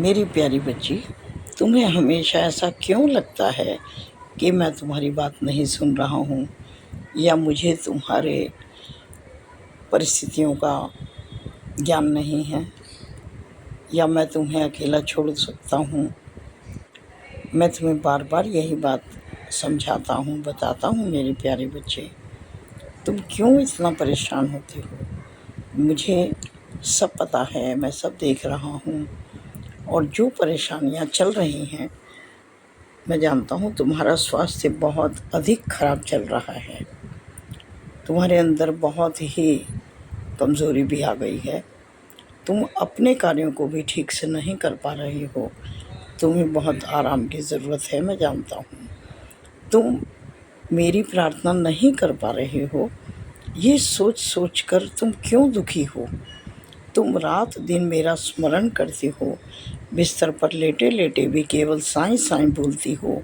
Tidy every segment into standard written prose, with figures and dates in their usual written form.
मेरी प्यारी बच्ची, तुम्हें हमेशा ऐसा क्यों लगता है कि मैं तुम्हारी बात नहीं सुन रहा हूँ या मुझे तुम्हारे परिस्थितियों का ज्ञान नहीं है या मैं तुम्हें अकेला छोड़ सकता हूँ। मैं तुम्हें बार बार यही बात समझाता हूँ, बताता हूँ मेरे प्यारे बच्चे, तुम क्यों इतना परेशान होते हो। मुझे सब पता है, मैं सब देख रहा हूँ और जो परेशानियाँ चल रही हैं, मैं जानता हूँ तुम्हारा स्वास्थ्य बहुत अधिक खराब चल रहा है। तुम्हारे अंदर बहुत ही कमज़ोरी भी आ गई है। तुम अपने कार्यों को भी ठीक से नहीं कर पा रही हो। तुम्हें बहुत आराम की ज़रूरत है, मैं जानता हूँ। तुम मेरी प्रार्थना नहीं कर पा रहे हो, ये सोच सोच कर तुम क्यों दुखी हो। तुम रात दिन मेरा स्मरण करती हो, बिस्तर पर लेटे लेटे भी केवल साईं साईं बोलती हो।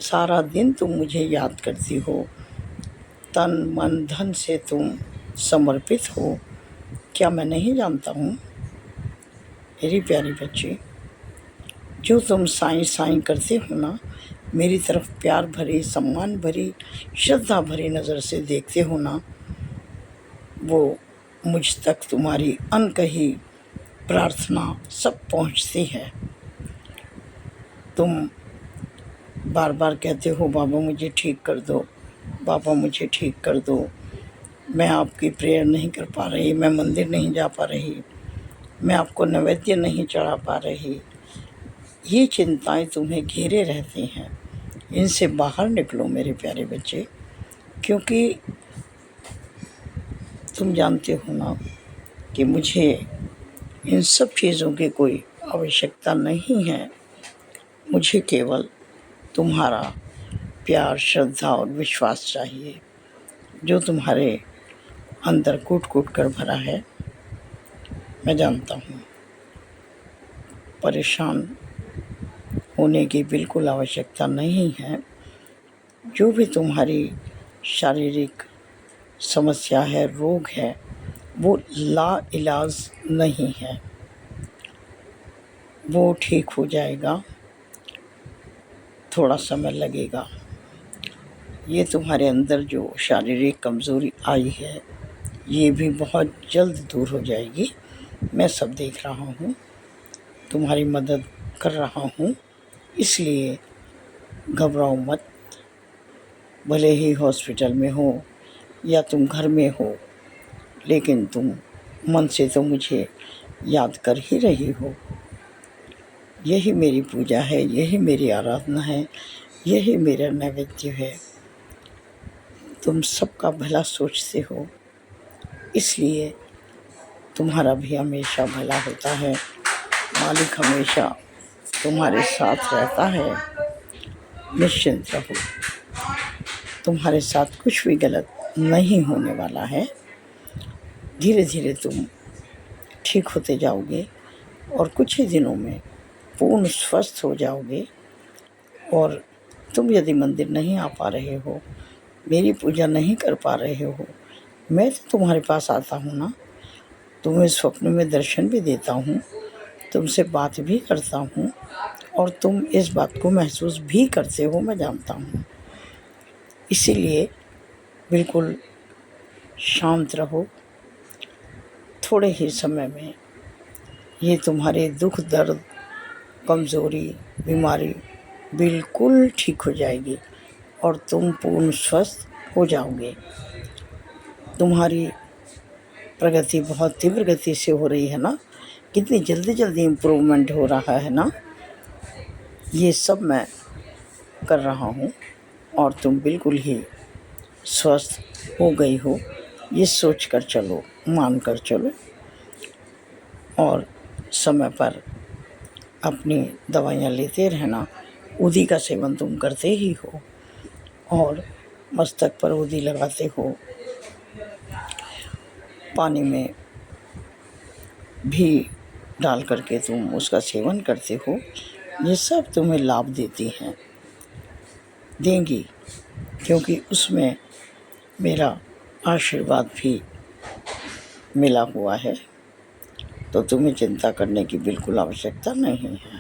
सारा दिन तुम मुझे याद करती हो, तन मन धन से तुम समर्पित हो। क्या मैं नहीं जानता हूँ मेरी प्यारी बच्ची, जो तुम साईं साईं करते हो ना, मेरी तरफ प्यार भरी, सम्मान भरी, श्रद्धा भरी नज़र से देखते हो ना, वो मुझ तक तुम्हारी अनकही प्रार्थना सब पहुँचती है। तुम बार बार कहते हो, बाबा मुझे ठीक कर दो, बाबा मुझे ठीक कर दो। मैं आपकी प्रेयर नहीं कर पा रही, मैं मंदिर नहीं जा पा रही, मैं आपको नैवेद्य नहीं चढ़ा पा रही। ये चिंताएं तुम्हें घेरे रहती हैं। इनसे बाहर निकलो मेरे प्यारे बच्चे, क्योंकि तुम जानते हो ना कि मुझे इन सब चीज़ों की कोई आवश्यकता नहीं है। मुझे केवल तुम्हारा प्यार, श्रद्धा और विश्वास चाहिए, जो तुम्हारे अंदर कूट कूट कर भरा है। मैं जानता हूँ, परेशान होने की बिल्कुल आवश्यकता नहीं है। जो भी तुम्हारी शारीरिक समस्या है, रोग है, वो लाइलाज नहीं है, वो ठीक हो जाएगा। थोड़ा समय लगेगा। ये तुम्हारे अंदर जो शारीरिक कमज़ोरी आई है, ये भी बहुत जल्द दूर हो जाएगी। मैं सब देख रहा हूँ, तुम्हारी मदद कर रहा हूँ, इसलिए घबराओ मत। भले ही हॉस्पिटल में हो या तुम घर में हो, लेकिन तुम मन से तो मुझे याद कर ही रही हो। यही मेरी पूजा है, यही मेरी आराधना है, यही मेरा नैवेद्य है। तुम सबका भला सोचते हो, इसलिए तुम्हारा भी हमेशा भला होता है। मालिक हमेशा तुम्हारे साथ रहता है। निश्चिंत रहो, तुम्हारे साथ कुछ भी गलत नहीं होने वाला है। धीरे धीरे तुम ठीक होते जाओगे और कुछ ही दिनों में पूर्ण स्वस्थ हो जाओगे। और तुम यदि मंदिर नहीं आ पा रहे हो, मेरी पूजा नहीं कर पा रहे हो, मैं तो तुम्हारे पास आता हूँ ना, तुम्हें स्वप्न में दर्शन भी देता हूँ, तुमसे बात भी करता हूँ और तुम इस बात को महसूस भी करते हो, मैं जानता हूँ। इसीलिए बिल्कुल शांत रहो। थोड़े ही समय में ये तुम्हारे दुख, दर्द, कमज़ोरी, बीमारी बिल्कुल ठीक हो जाएगी और तुम पूर्ण स्वस्थ हो जाओगे। तुम्हारी प्रगति बहुत तीव्र गति से हो रही है ना, कितनी जल्दी जल्दी इम्प्रूवमेंट हो रहा है ना। ये सब मैं कर रहा हूँ और तुम बिल्कुल ही स्वस्थ हो गई हो, ये सोच कर चलो, मान कर चलो। और समय पर अपनी दवाइयाँ लेते रहना। उदी का सेवन तुम करते ही हो और मस्तक पर उदी लगाते हो, पानी में भी डाल करके तुम उसका सेवन करते हो। ये सब तुम्हें लाभ देती हैं, देंगी, क्योंकि उसमें मेरा आशीर्वाद भी मिला हुआ है। तो तुम्हें चिंता करने की बिल्कुल आवश्यकता नहीं है।